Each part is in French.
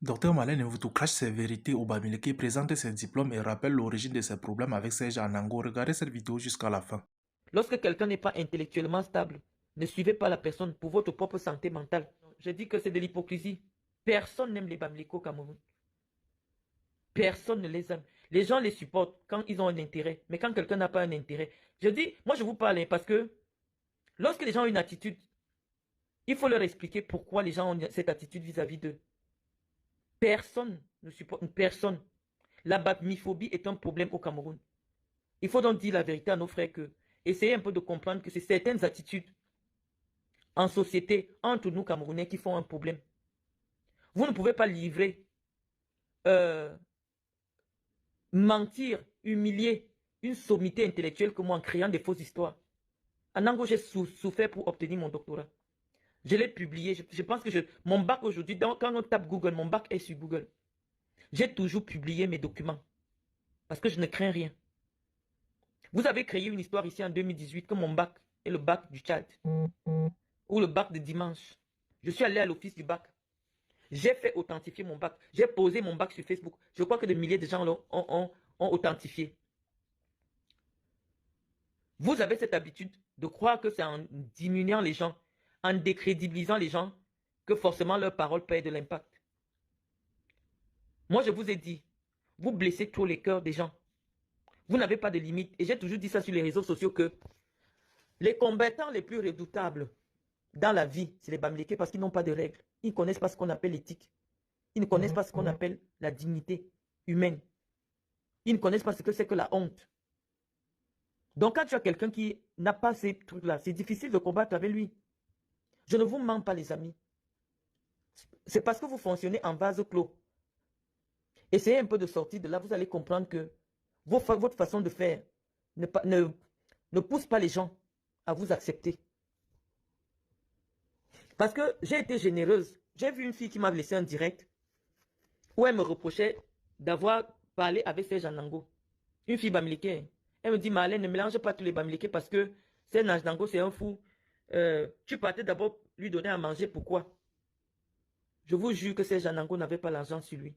Docteur Malène Mvutu cache ses vérités au Bamileke, présente ses diplômes et rappelle l'origine de ses problèmes avec Serge Anango. Regardez cette vidéo jusqu'à la fin. Lorsque quelqu'un n'est pas intellectuellement stable, ne suivez pas la personne pour votre propre santé mentale. Je dis que c'est de l'hypocrisie. Personne n'aime les Bamileke au Cameroun. Personne ne les aime. Les gens les supportent quand ils ont un intérêt. Mais quand quelqu'un n'a pas un intérêt, je dis, moi je vous parle parce que lorsque les gens ont une attitude, il faut leur expliquer pourquoi les gens ont cette attitude vis-à-vis d'eux. Personne ne supporte une personne. La bamiphobie est un problème au Cameroun. Il faut donc dire la vérité à nos frères que essayez un peu de comprendre que c'est certaines attitudes en société, entre nous Camerounais, qui font un problème. Vous ne pouvez pas livrer, mentir, humilier une sommité intellectuelle comme moi en créant des fausses histoires. En Ango, j'ai souffert pour obtenir mon doctorat. Je l'ai publié. Je pense que mon bac aujourd'hui, quand on tape Google, mon bac est sur Google. J'ai toujours publié mes documents. Parce que je ne crains rien. Vous avez créé une histoire ici en 2018 que mon bac est le bac du Tchad. Ou le bac de dimanche. Je suis allé à l'office du bac. J'ai fait authentifier mon bac. J'ai posé mon bac sur Facebook. Je crois que des milliers de gens ont authentifié. Vous avez cette habitude de croire que c'est en diminuant les gens, en décrédibilisant les gens, que forcément leurs paroles perdent de l'impact. Moi, je vous ai dit, vous blessez trop les cœurs des gens. Vous n'avez pas de limite. Et j'ai toujours dit ça sur les réseaux sociaux que les combattants les plus redoutables dans la vie, c'est les Bamileke parce qu'ils n'ont pas de règles. Ils ne connaissent pas ce qu'on appelle l'éthique. Ils ne connaissent pas ce qu'on appelle la dignité humaine. Ils ne connaissent pas ce que c'est que la honte. Donc quand tu as quelqu'un qui n'a pas ces trucs-là, c'est difficile de combattre avec lui. Je ne vous mens pas les amis. C'est parce que vous fonctionnez en vase clos. Essayez un peu de sortir de là, vous allez comprendre que votre façon de faire ne pousse pas les gens à vous accepter. Parce que j'ai été généreuse. J'ai vu une fille qui m'a laissé un direct où elle me reprochait d'avoir parlé avec Serge Anango. Une fille bamileke. Elle me dit, Marlène, ne mélange pas tous les bamileke parce que Serge Anango, c'est un fou. Tu partais d'abord lui donner à manger. Pourquoi? Je vous jure que Serge Anango n'avait pas l'argent sur lui.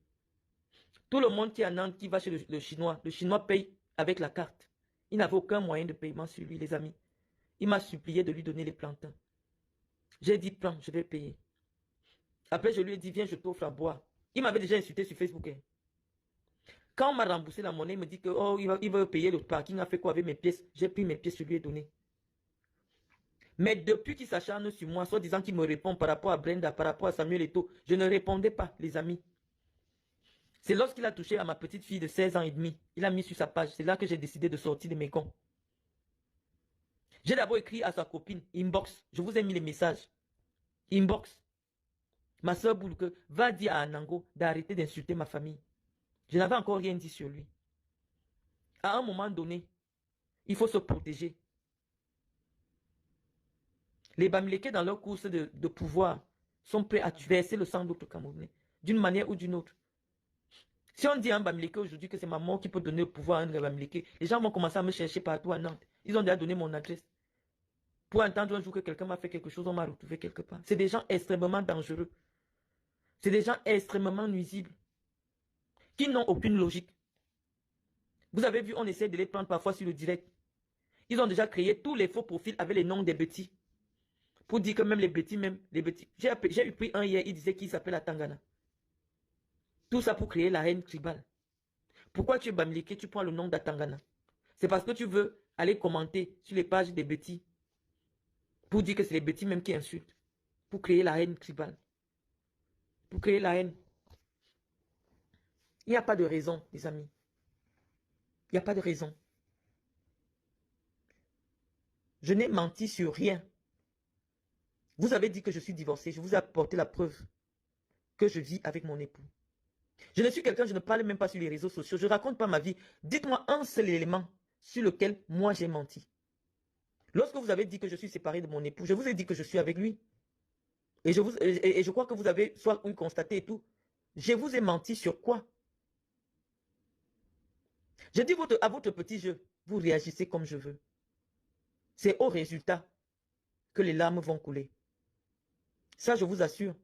Tout le monde qui est à Nantes, qui va chez le Chinois paye avec la carte. Il n'avait aucun moyen de paiement sur lui, les amis. Il m'a supplié de lui donner les plantains. J'ai dit, prends, je vais payer. Après, je lui ai dit, viens, je t'offre à boire. Il m'avait déjà insulté sur Facebook. Quand on m'a remboursé la monnaie, il me dit que oh, il va payer le parking. Il a fait quoi avec mes pièces? J'ai pris mes pièces, je lui ai donné. Mais depuis qu'il s'acharne sur moi, soit disant qu'il me répond par rapport à Brenda, par rapport à Samuel Eto'o, je ne répondais pas, les amis. C'est lorsqu'il a touché à ma petite fille de 16 ans et demi, il a mis sur sa page. C'est là que j'ai décidé de sortir de mes gonds. J'ai d'abord écrit à sa copine, inbox. Je vous ai mis les messages. Inbox. Ma soeur Boulke va dire à Anango d'arrêter d'insulter ma famille. Je n'avais encore rien dit sur lui. À un moment donné, il faut se protéger. Les Bamileke, dans leur course de pouvoir, sont prêts à verser le sang d'autres Camerounais, d'une manière ou d'une autre. Si on dit à un Bamileke aujourd'hui que c'est ma mort qui peut donner le pouvoir à un Bamileke, les gens vont commencer à me chercher partout à Nantes. Ils ont déjà donné mon adresse. Pour entendre un jour que quelqu'un m'a fait quelque chose, on m'a retrouvé quelque part. C'est des gens extrêmement dangereux. C'est des gens extrêmement nuisibles. Qui n'ont aucune logique. Vous avez vu, on essaie de les prendre parfois sur le direct. Ils ont déjà créé tous les faux profils avec les noms des petits. Pour dire que même les petits. J'ai pris un hier, il disait qu'il s'appelle Atangana. Tout ça pour créer la haine tribale. Pourquoi tu es Bamileke, tu prends le nom d'Atangana? C'est parce que tu veux aller commenter sur les pages des petits. Pour dire que c'est les petits même qui insultent. Pour créer la haine tribale. Pour créer la haine. Il n'y a pas de raison, les amis. Il n'y a pas de raison. Je n'ai menti sur rien. Vous avez dit que je suis divorcée. Je vous ai apporté la preuve que je vis avec mon époux. Je ne suis quelqu'un, je ne parle même pas sur les réseaux sociaux. Je ne raconte pas ma vie. Dites-moi un seul élément sur lequel moi j'ai menti. Lorsque vous avez dit que je suis séparée de mon époux, je vous ai dit que je suis avec lui. Et je crois que vous avez soit constaté et tout. Je vous ai menti sur quoi? Je dis à votre petit jeu, vous réagissez comme je veux. C'est au résultat que les larmes vont couler. Ça, je vous assure.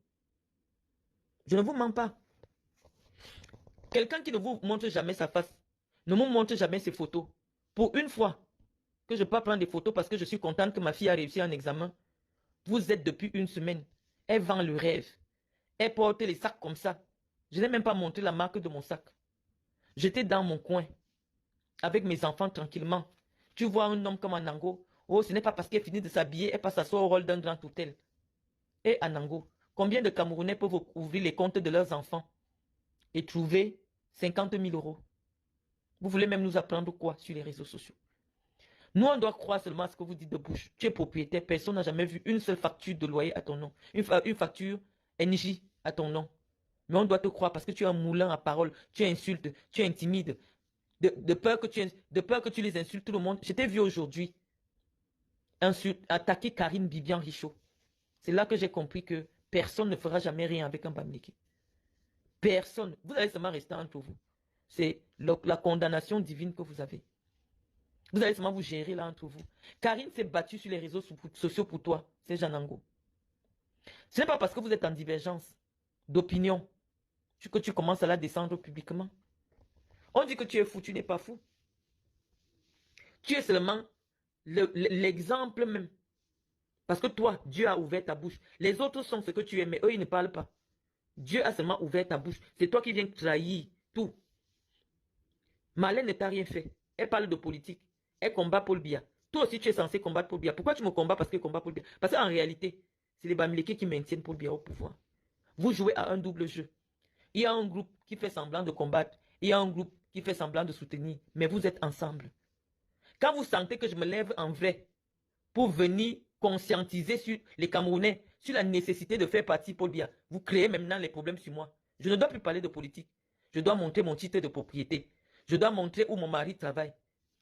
Je ne vous mens pas. Quelqu'un qui ne vous montre jamais sa face, ne me montre jamais ses photos. Pour une fois que je ne peux pas prendre des photos parce que je suis contente que ma fille a réussi un examen, vous êtes depuis une semaine. Elle vend le rêve. Elle porte les sacs comme ça. Je n'ai même pas montré la marque de mon sac. J'étais dans mon coin, avec mes enfants tranquillement. Tu vois un homme comme Anango. Oh, ce n'est pas parce qu'elle finit de s'habiller, elle passe s'asseoir au rôle d'un grand hôtel. Et Anango, combien de Camerounais peuvent ouvrir les comptes de leurs enfants et trouver 50 000 euros? Vous voulez même nous apprendre quoi sur les réseaux sociaux? Nous, on doit croire seulement à ce que vous dites de bouche. Tu es propriétaire, personne n'a jamais vu une seule facture de loyer à ton nom. Une facture NJ à ton nom. Mais on doit te croire parce que tu es un moulin à parole. Tu insultes, tu intimides. De peur que tu les insultes tout le monde. Je t'ai vu aujourd'hui attaquer Karine Bibian Richaud. C'est là que j'ai compris que personne ne fera jamais rien avec un Bamileke. Personne. Vous allez seulement rester entre vous. C'est la condamnation divine que vous avez. Vous allez seulement vous gérer là entre vous. Karine s'est battue sur les réseaux sociaux pour toi. C'est Janango. Ce n'est pas parce que vous êtes en divergence d'opinion que tu commences à la descendre publiquement. On dit que tu es fou, tu n'es pas fou. Tu es seulement l'exemple même. Parce que toi, Dieu a ouvert ta bouche. Les autres sont ce que tu es, mais eux, ils ne parlent pas. Dieu a seulement ouvert ta bouche. C'est toi qui viens trahir tout. Marlène ne t'a rien fait. Elle parle de politique. Elle combat Paul Biya. Toi aussi, tu es censé combattre Paul Biya. Pourquoi tu me combats parce qu'elle combat Paul Biya? Parce qu'en réalité, c'est les Bamileke qui maintiennent Paul Biya au pouvoir. Vous jouez à un double jeu. Il y a un groupe qui fait semblant de combattre. Il y a un groupe qui fait semblant de soutenir. Mais vous êtes ensemble. Quand vous sentez que je me lève en vrai pour venir conscientiser sur les Camerounais, sur la nécessité de faire partie Paul Biya, vous créez maintenant les problèmes sur moi. Je ne dois plus parler de politique. Je dois montrer mon titre de propriété. Je dois montrer où mon mari travaille.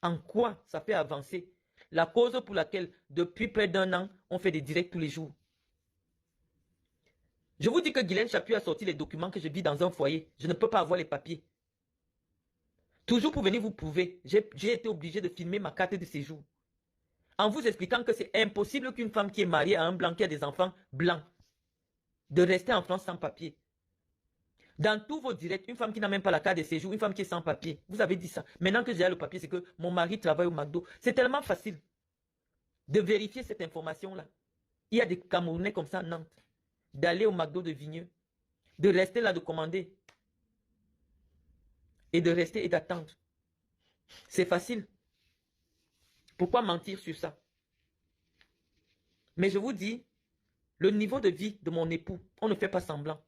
En quoi ça fait avancer la cause pour laquelle, depuis près d'1 an, on fait des directs tous les jours. Je vous dis que Guylaine Chapuis a sorti les documents que je vis dans un foyer. Je ne peux pas avoir les papiers. Toujours pour venir vous prouver, j'ai été obligé de filmer ma carte de séjour. En vous expliquant que c'est impossible qu'une femme qui est mariée à un blanc, qui a des enfants blancs, de rester en France sans papier. Dans tous vos directs, une femme qui n'a même pas la carte de séjour, une femme qui est sans papier, vous avez dit ça. Maintenant que j'ai le papier, c'est que mon mari travaille au McDo. C'est tellement facile de vérifier cette information-là. Il y a des Camerounais comme ça à Nantes, d'aller au McDo de Vigneux, de rester là, de commander, et de rester et d'attendre. C'est facile. Pourquoi mentir sur ça? Mais je vous dis, le niveau de vie de mon époux, on ne fait pas semblant.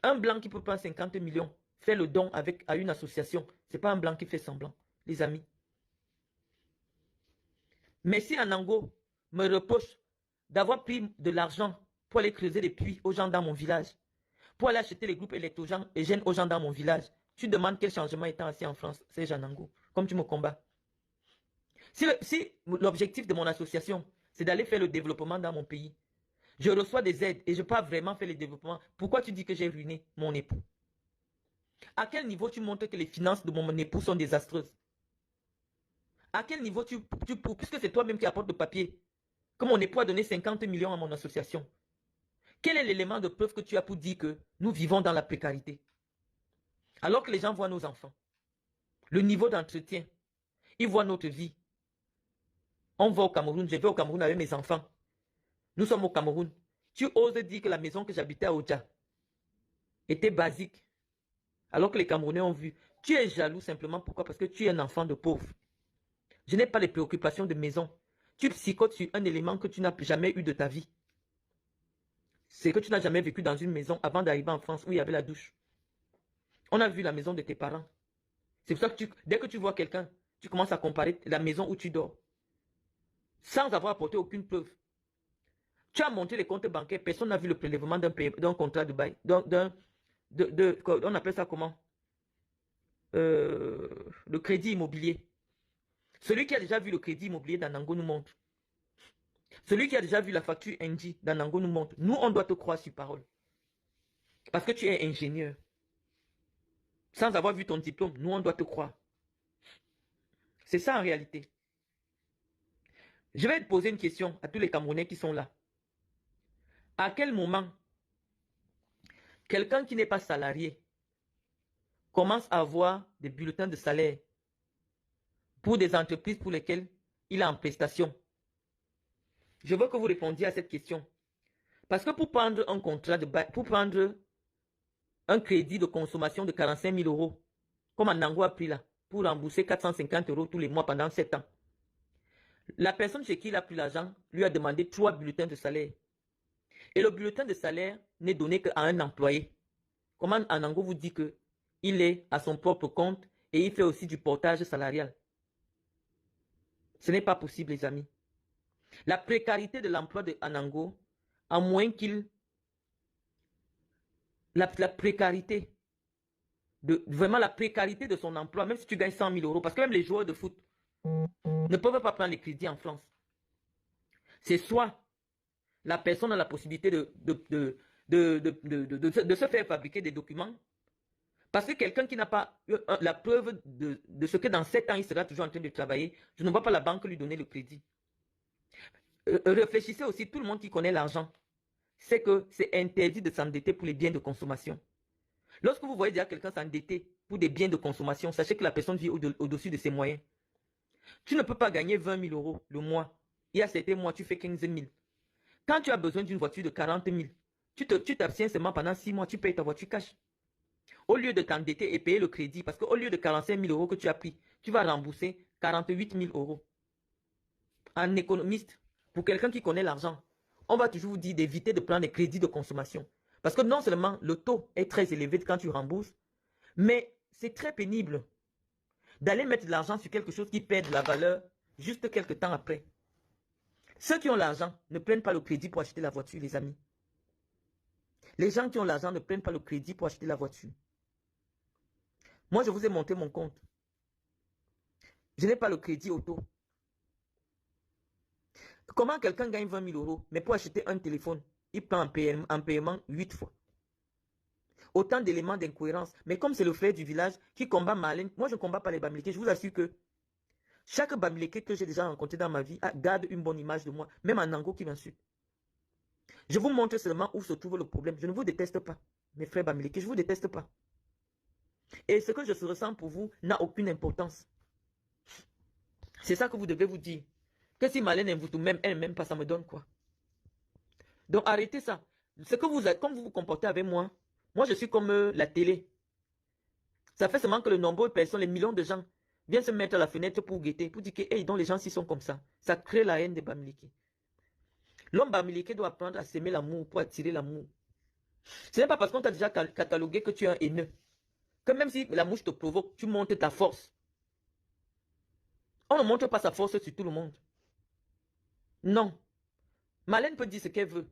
Un blanc qui peut prendre 50 millions, fait le don à une association. Ce n'est pas un blanc qui fait semblant, les amis. Mais si Anango me reproche d'avoir pris de l'argent pour aller creuser des puits aux gens dans mon village, pour aller acheter les groupes électrogènes aux gens dans mon village, tu demandes quel changement étant assis en France, c'est Janango, comme tu me combats. Si l'objectif de mon association, c'est d'aller faire le développement dans mon pays, je reçois des aides et je peux pas vraiment faire le développement, pourquoi tu dis que j'ai ruiné mon époux? À quel niveau tu montres que les finances de mon époux sont désastreuses? À quel niveau tu prouves, puisque c'est toi-même qui apportes le papier, que mon époux a donné 50 millions à mon association? Quel est l'élément de preuve que tu as pour dire que nous vivons dans la précarité? Alors que les gens voient nos enfants, le niveau d'entretien, ils voient notre vie. On va au Cameroun, je vais au Cameroun avec mes enfants. Nous sommes au Cameroun. Tu oses dire que la maison que j'habitais à Oja était basique. Alors que les Camerounais ont vu. Tu es jaloux simplement. Pourquoi? Parce que tu es un enfant de pauvre. Je n'ai pas les préoccupations de maison. Tu psychotes sur un élément que tu n'as jamais eu de ta vie. C'est que tu n'as jamais vécu dans une maison avant d'arriver en France où il y avait la douche. On a vu la maison de tes parents. C'est pour ça que dès que tu vois quelqu'un, tu commences à comparer la maison où tu dors. Sans avoir apporté aucune preuve. Tu as monté les comptes bancaires, personne n'a vu le prélèvement d'un contrat de bail. On appelle ça comment? Le crédit immobilier. Celui qui a déjà vu le crédit immobilier d'Anango nous montre. Celui qui a déjà vu la facture NG d'Anango nous montre. Nous, on doit te croire sur parole. Parce que tu es ingénieur. Sans avoir vu ton diplôme, nous, on doit te croire. C'est ça en réalité. Je vais te poser une question à tous les Camerounais qui sont là. À quel moment quelqu'un qui n'est pas salarié commence à avoir des bulletins de salaire pour des entreprises pour lesquelles il est en prestation. Je veux que vous répondiez à cette question. Parce que pour prendre un contrat pour prendre un crédit de consommation de 45 000 euros, comme Anango a pris là, pour rembourser 450 euros tous les mois pendant 7 ans, la personne chez qui il a pris l'argent lui a demandé 3 bulletins de salaire. Et le bulletin de salaire n'est donné qu'à un employé. Comment Anango vous dit qu'il est à son propre compte et il fait aussi du portage salarial? Ce n'est pas possible, les amis. La précarité de l'emploi de Anango, à moins qu'il... La précarité, vraiment la précarité de son emploi, même si tu gagnes 100 000 euros, parce que même les joueurs de foot ne peuvent pas prendre les crédits en France. C'est soit la personne a la possibilité de se faire fabriquer des documents, parce que quelqu'un qui n'a pas la preuve de ce que dans 7 ans, il sera toujours en train de travailler, je ne vois pas la banque lui donner le crédit. Réfléchissez aussi, tout le monde qui connaît l'argent sait que c'est interdit de s'endetter pour les biens de consommation. Lorsque vous voyez déjà quelqu'un s'endetter pour des biens de consommation, sachez que la personne vit au-dessus de ses moyens. Tu ne peux pas gagner 20 000 euros le mois. Il y a certains mois, tu fais 15 000. Quand tu as besoin d'une voiture de 40 000, tu t'abstiens seulement pendant 6 mois, tu payes ta voiture cash. Au lieu de t'endetter et payer le crédit, parce qu'au lieu de 45 000 euros que tu as pris, tu vas rembourser 48 000 euros. En économiste, pour quelqu'un qui connaît l'argent, on va toujours vous dire d'éviter de prendre des crédits de consommation. Parce que non seulement le taux est très élevé quand tu rembourses, mais c'est très pénible d'aller mettre de l'argent sur quelque chose qui perd de la valeur juste quelques temps après. Ceux qui ont l'argent ne prennent pas le crédit pour acheter la voiture, les amis. Les gens qui ont l'argent ne prennent pas le crédit pour acheter la voiture. Moi, je vous ai monté mon compte. Je n'ai pas le crédit auto. Comment quelqu'un gagne 20 000 euros, mais pour acheter un téléphone, il prend en paiement 8 fois. Autant d'éléments d'incohérence. Mais comme c'est le frère du village qui combat Marlène, moi je ne combats pas les Bamileke. Je vous assure que chaque Bamileke que j'ai déjà rencontré dans ma vie garde une bonne image de moi. Même en Ango qui m'insulte. Je vous montre seulement où se trouve le problème. Je ne vous déteste pas, mes frères Bamileke. Je ne vous déteste pas. Et ce que je ressens pour vous n'a aucune importance. C'est ça que vous devez vous dire. Que si Marlène vous tout même, elle même pas, ça me donne quoi? Donc arrêtez ça. Ce que vous êtes, comme vous vous comportez avec moi, moi je suis comme la télé. Ça fait seulement que le nombre de personnes, les millions de gens, viennent se mettre à la fenêtre pour guetter, pour dire que hey, donc les gens s'y sont comme ça. Ça crée la haine des Bamileke. L'homme Bamileke doit apprendre à s'aimer l'amour pour attirer l'amour. Ce n'est pas parce qu'on t'a déjà catalogué que tu es un haineux. Que même si la mouche te provoque, tu montes ta force. On ne montre pas sa force sur tout le monde. Non. Marlène peut dire ce qu'elle veut.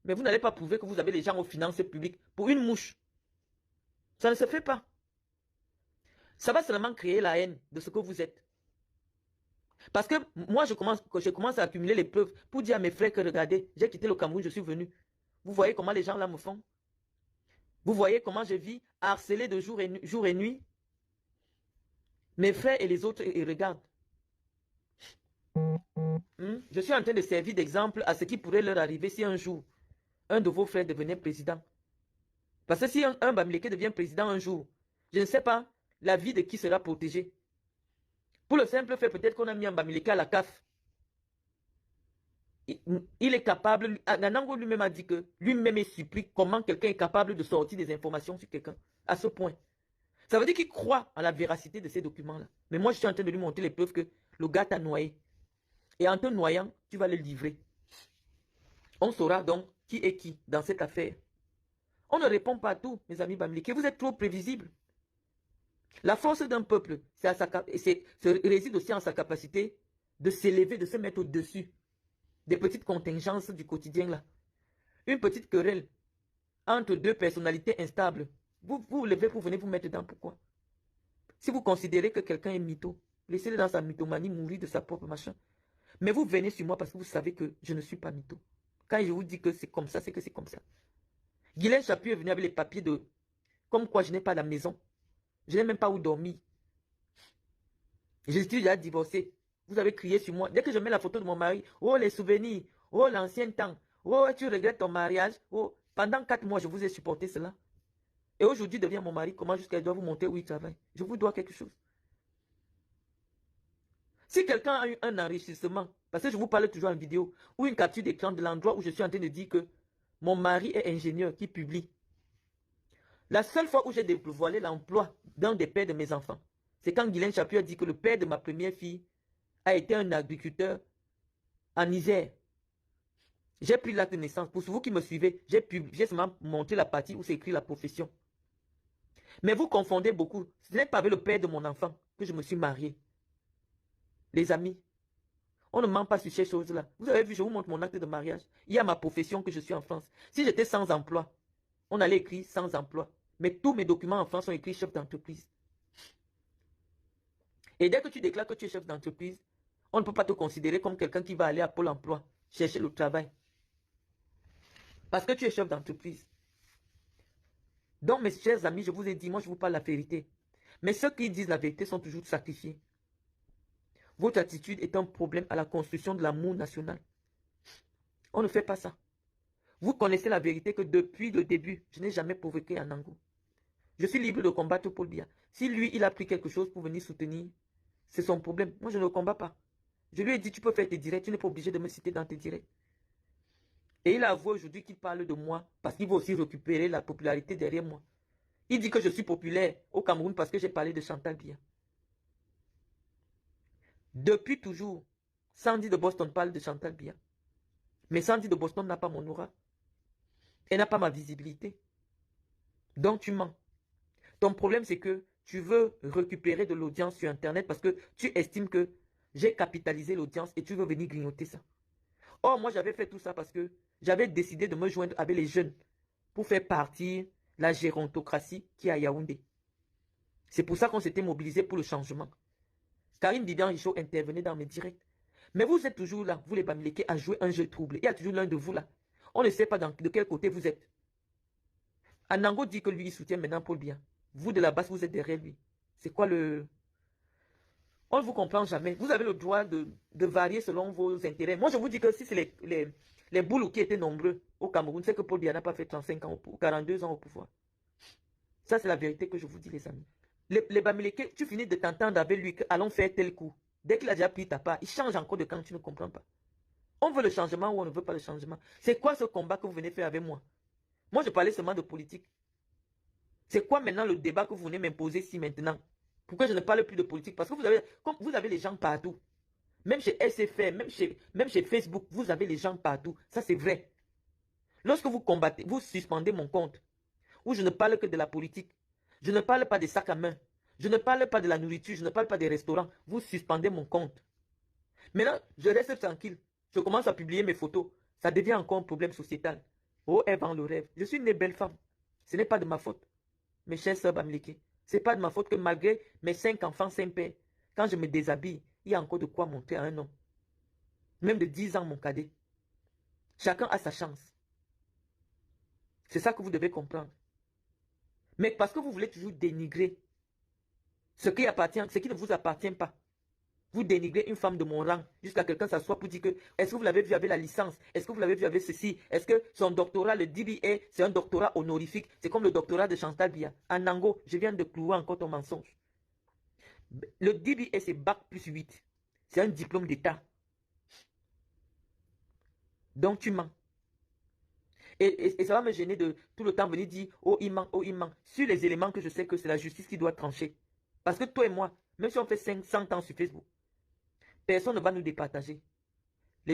Mais vous n'allez pas prouver que vous avez les gens aux finances publiques pour une mouche. Ça ne se fait pas. Ça va seulement créer la haine de ce que vous êtes. Parce que moi, je commence à accumuler les preuves pour dire à mes frères que regardez, j'ai quitté le Cameroun, je suis venu. Vous voyez comment les gens là me font? Vous voyez comment je vis harcelé de jour et nuit? Mes frères et les autres, ils regardent. Je suis en train de servir d'exemple à ce qui pourrait leur arriver si un jour, un de vos frères devenait président. Parce que si un Bamileke devient président un jour, je ne sais pas la vie de qui sera protégée. Pour le simple fait, peut-être qu'on a mis un Bamileke à la CAF. Il est capable, Nanango lui-même a dit que lui-même explique comment quelqu'un est capable de sortir des informations sur quelqu'un à ce point. Ça veut dire qu'il croit à la véracité de ces documents-là. Mais moi, je suis en train de lui montrer les preuves que le gars t'a noyé. Et en te noyant, tu vas le livrer. On saura donc qui est qui dans cette affaire. On ne répond pas à tout, mes amis Bamileke. Vous êtes trop prévisibles. La force d'un peuple, réside aussi en sa capacité de s'élever, de se mettre au-dessus des petites contingences du quotidien là. Une petite querelle entre deux personnalités instables. Vous vous levez pour venir vous mettre dedans. Pourquoi? Si vous considérez que quelqu'un est mytho, laissez-le dans sa mythomanie mourir de sa propre machin. Mais vous venez sur moi parce que vous savez que je ne suis pas mytho. Quand je vous dis que c'est comme ça, c'est que c'est comme ça. Guylaine Chapuis est venu avec les papiers de... Comme quoi je n'ai pas la maison. Je n'ai même pas où dormir. Je suis déjà divorcé. Vous avez crié sur moi. Dès que je mets la photo de mon mari, oh les souvenirs, oh l'ancien temps, oh tu regrettes ton mariage, oh pendant 4 mois je vous ai supporté cela. Et aujourd'hui, devient mon mari. Comment jusqu'à doit vous monter où il travaille? Je vous dois quelque chose. Si quelqu'un a eu un enrichissement, parce que je vous parle toujours en vidéo, ou une capture d'écran de l'endroit où je suis en train de dire que mon mari est ingénieur qui publie. La seule fois où j'ai dévoilé l'emploi d'un des pères de mes enfants, c'est quand Guylaine Chapuis a dit que le père de ma première fille a été un agriculteur en Isère. J'ai pris l'acte de naissance. Pour vous qui me suivez, j'ai seulement montré la partie où c'est écrit la profession. Mais vous confondez beaucoup. Ce n'est pas avec le père de mon enfant que je me suis marié. Les amis, on ne ment pas sur ces choses-là. Vous avez vu, je vous montre mon acte de mariage. Il y a ma profession que je suis en France. Si j'étais sans emploi, on allait écrire sans emploi. Mais tous mes documents en France sont écrits chef d'entreprise. Et dès que tu déclares que tu es chef d'entreprise, on ne peut pas te considérer comme quelqu'un qui va aller à Pôle emploi, chercher le travail. Parce que tu es chef d'entreprise. Donc, mes chers amis, je vous ai dit, moi je vous parle la vérité. Mais ceux qui disent la vérité sont toujours sacrifiés. Votre attitude est un problème à la construction de l'amour national. On ne fait pas ça. Vous connaissez la vérité que depuis le début, je n'ai jamais provoqué un Nango. Je suis libre de combattre Paul Biya. Si lui, il a pris quelque chose pour venir soutenir, c'est son problème. Moi, je ne le combats pas. Je lui ai dit, tu peux faire tes directs, tu n'es pas obligé de me citer dans tes directs. Et il a avoué aujourd'hui qu'il parle de moi parce qu'il veut aussi récupérer la popularité derrière moi. Il dit que je suis populaire au Cameroun parce que j'ai parlé de Chantal Biya. Depuis toujours, Sandy de Boston parle de Chantal Biya. Mais Sandy de Boston n'a pas mon aura. Elle n'a pas ma visibilité. Donc tu mens. Ton problème, c'est que tu veux récupérer de l'audience sur Internet parce que tu estimes que j'ai capitalisé l'audience et tu veux venir grignoter ça. Or, moi, j'avais fait tout ça parce que j'avais décidé de me joindre avec les jeunes pour faire partir la gérontocratie qui est à Yaoundé. C'est pour ça qu'on s'était mobilisé pour le changement. Karine Bibian-Richaud intervenait dans mes directs. Mais vous êtes toujours là, vous les Bamileke, à jouer un jeu trouble. Il y a toujours l'un de vous là. On ne sait pas de quel côté vous êtes. Anango dit que lui, il soutient maintenant Paul Biya. Vous, de la base, vous êtes derrière lui. C'est quoi le... On ne vous comprend jamais. Vous avez le droit de varier selon vos intérêts. Moi, je vous dis que si c'est les boules qui étaient nombreux au Cameroun, c'est que Paul Biya n'a pas fait 35 ans, 42 ans au pouvoir. Ça, c'est la vérité que je vous dis, les amis. Les Bamileke, tu finis de t'entendre avec lui, allons faire tel coup. Dès qu'il a déjà pris ta part, il change encore de camp, tu ne comprends pas. On veut le changement ou on ne veut pas le changement. C'est quoi ce combat que vous venez faire avec moi? Moi, je parlais seulement de politique. C'est quoi maintenant le débat que vous venez m'imposer si maintenant? Pourquoi je ne parle plus de politique? Parce que vous avez les gens partout. Même chez SFR, même chez Facebook, vous avez les gens partout. Ça, c'est vrai. Lorsque vous combattez, vous suspendez mon compte, où je ne parle que de la politique. Je ne parle pas des sacs à main. Je ne parle pas de la nourriture. Je ne parle pas des restaurants. Vous suspendez mon compte. Maintenant, je reste tranquille. Je commence à publier mes photos. Ça devient encore un problème sociétal. Oh, elle vend le rêve. Je suis une belle femme. Ce n'est pas de ma faute. Mes chers sœurs Bamileke, ce n'est pas de ma faute que malgré mes 5 enfants, 5 pères, quand je me déshabille, il y a encore de quoi montrer à un homme. Même de 10 ans, mon cadet. Chacun a sa chance. C'est ça que vous devez comprendre. Mais parce que vous voulez toujours dénigrer ce qui ne vous appartient pas. Vous dénigrez une femme de mon rang jusqu'à quelqu'un s'assoit pour dire que est-ce que vous l'avez vu avec la licence? Est-ce que vous l'avez vu avec ceci? Est-ce que son doctorat, le DBA, c'est un doctorat honorifique? C'est comme le doctorat de Chantal Biya. En Nango, je viens de clouer encore ton mensonge. Le DBA, c'est Bac plus 8. C'est un diplôme d'État. Donc tu mens. Et ça va me gêner de tout le temps venir dire oh il ment, sur les éléments que je sais que c'est la justice qui doit trancher. Parce que toi et moi, même si on fait 500 ans sur Facebook, personne ne va nous départager.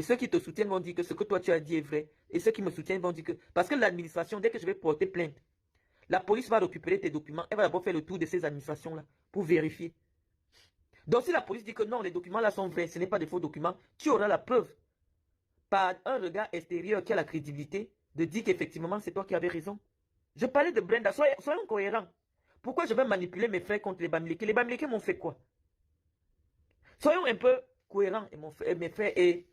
Ceux qui te soutiennent vont dire que ce que toi tu as dit est vrai. Et ceux qui me soutiennent vont dire que... Parce que l'administration, dès que je vais porter plainte, la police va récupérer tes documents. Elle va d'abord faire le tour de ces administrations-là pour vérifier. Donc si la police dit que non, les documents là sont vrais, ce n'est pas des faux documents, tu auras la preuve par un regard extérieur qui a la crédibilité de dire qu'effectivement c'est toi qui avais raison. Je parlais de Brenda, soyons cohérents. Pourquoi je vais manipuler mes frères contre les Bamileke? Les Bamileke m'ont fait quoi? Soyons un peu cohérents, mes frères, et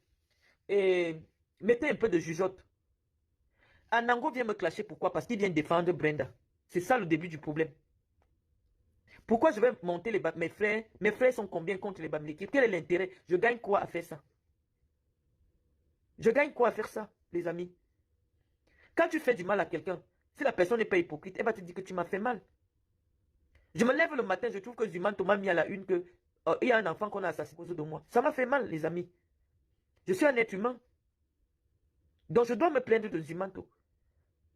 mettez un peu de jugeote. Anango vient me clasher, pourquoi? Parce qu'il vient défendre Brenda. C'est ça le début du problème. Pourquoi je vais monter mes frères? Mes frères sont combien contre les Bamileke? Quel est l'intérêt? Je gagne quoi à faire ça? Je gagne quoi à faire ça, les amis? Quand tu fais du mal à quelqu'un, Si la personne n'est pas hypocrite, elle va te dire que tu m'as fait mal. Je me lève le matin, je trouve que Zumanto m'a mis à la une que il y a un enfant qu'on a assassiné autour de moi. Ça m'a fait mal, les amis. Je suis un être humain. Donc je dois me plaindre de Zumanto.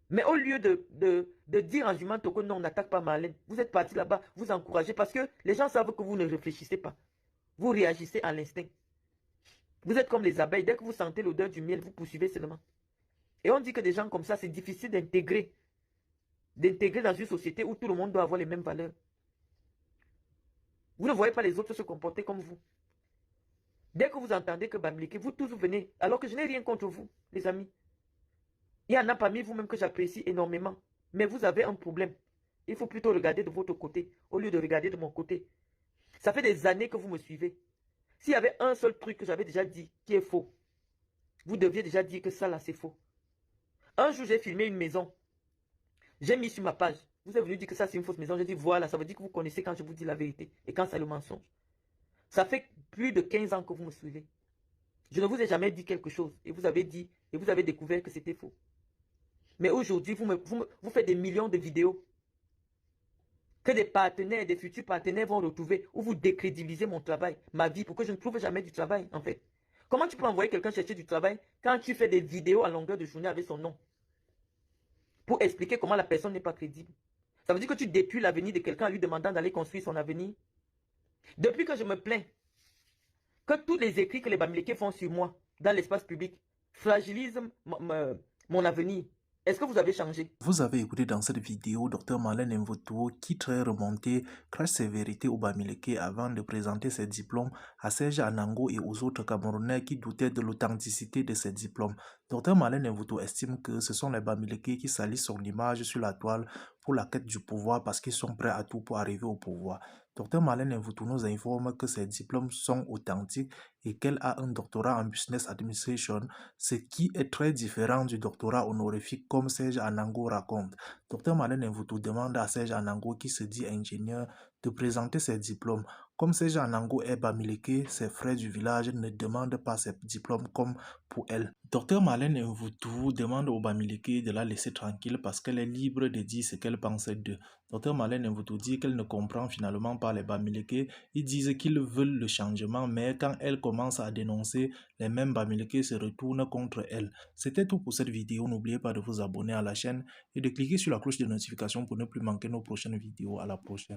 Mais au lieu de dire en Zumanto que non, on n'attaque pas Marlène, vous êtes parti là-bas, vous encouragez parce que les gens savent que vous ne réfléchissez pas. Vous réagissez à l'instinct. Vous êtes comme les abeilles. Dès que vous sentez l'odeur du miel, vous poursuivez seulement. Et on dit que des gens comme ça, c'est difficile d'intégrer. D'intégrer dans une société où tout le monde doit avoir les mêmes valeurs. Vous ne voyez pas les autres se comporter comme vous. Dès que vous entendez que Bamileke, vous tous venez, alors que je n'ai rien contre vous, les amis. Il y en a parmi vous-même que j'apprécie énormément. Mais vous avez un problème. Il faut plutôt regarder de votre côté, au lieu de regarder de mon côté. Ça fait des années que vous me suivez. S'il y avait un seul truc que j'avais déjà dit qui est faux, vous deviez déjà dire que ça là c'est faux. Un jour j'ai filmé une maison. J'ai mis sur ma page. Vous êtes venu dire que ça c'est une fausse maison. J'ai dit voilà, ça veut dire que vous connaissez quand je vous dis la vérité et quand c'est le mensonge. Ça fait plus de 15 ans que vous me suivez. Je ne vous ai jamais dit quelque chose et vous avez dit et vous avez découvert que c'était faux. Mais aujourd'hui, vous faites des millions de vidéos que des partenaires, des futurs partenaires vont retrouver où vous décrédibilisez mon travail, ma vie, pour que je ne trouve jamais du travail, en fait. Comment tu peux envoyer quelqu'un chercher du travail quand tu fais des vidéos à longueur de journée avec son nom pour expliquer comment la personne n'est pas crédible? Ça veut dire que tu détruis l'avenir de quelqu'un en lui demandant d'aller construire son avenir. Depuis que je me plains que tous les écrits que les Bamileke font sur moi dans l'espace public fragilisent mon avenir, est-ce que vous avez changé? Vous avez écouté dans cette vidéo Dr Marlène Mvoto qui, très remonté, crache ses vérités au Bamileke avant de présenter ses diplômes à Serge Anango et aux autres Camerounais qui doutaient de l'authenticité de ses diplômes. Dr Marlène Mvoto estime que ce sont les Bamileke qui salissent son image sur la toile pour la quête du pouvoir parce qu'ils sont prêts à tout pour arriver au pouvoir. Dr Marlène Mvoto nous informe que ses diplômes sont authentiques et qu'elle a un doctorat en Business Administration, ce qui est très différent du doctorat honorifique comme Serge Anango raconte. Dr Marlène Mvoto demande à Serge Anango, qui se dit ingénieur, de présenter ses diplômes. Comme Serge Anango est Bamileke, ses frères du village ne demandent pas ses diplômes comme pour elle. Dr Marlène Mvoto demande au Bamileke de la laisser tranquille parce qu'elle est libre de dire ce qu'elle pense d'eux. Dr Marlène Mvoto dit qu'elle ne comprend finalement pas les Bamileke. Ils disent qu'ils veulent le changement, mais quand elle commence à dénoncer, les mêmes Bamileke se retournent contre elle. C'était tout pour cette vidéo. N'oubliez pas de vous abonner à la chaîne et de cliquer sur la cloche de notification pour ne plus manquer nos prochaines vidéos. À la prochaine.